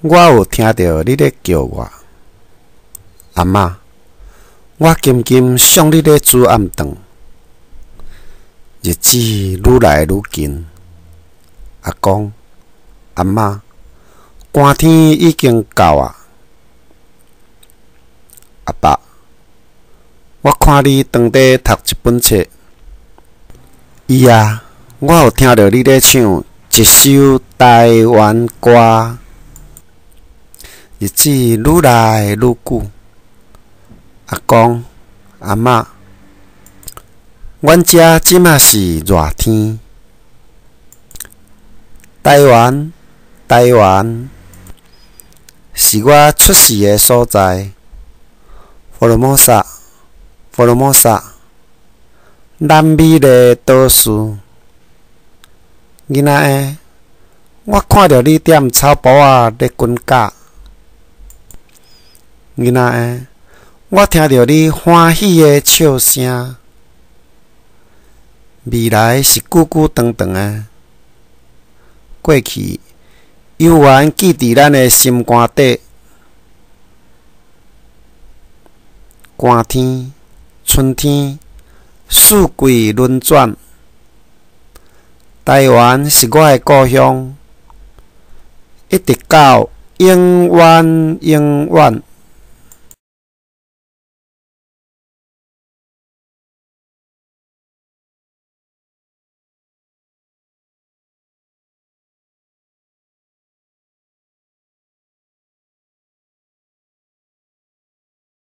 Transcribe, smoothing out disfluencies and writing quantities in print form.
我有听到你咧叫我，阿嬷，我渐渐想你咧煮暗顿，日子愈来愈近。阿公，阿嬷，寒天已经到啊。阿爸，我看你当底读一本册，伊啊，我有听到你咧唱一首台湾歌。日子愈来愈久，阿公、阿嬷，阮遮即马是热天。台湾，台湾，是我出世的所在。福尔摩沙，福尔摩沙，南美的岛屿。囡仔个，我看到你踮草包仔咧滚甲。囡仔个，我听到你欢喜的笑声。未来是久久长长的，过去永远记伫咱的心肝底。寒天、春天，四季轮转。台湾是我的故乡，一直到永远永远。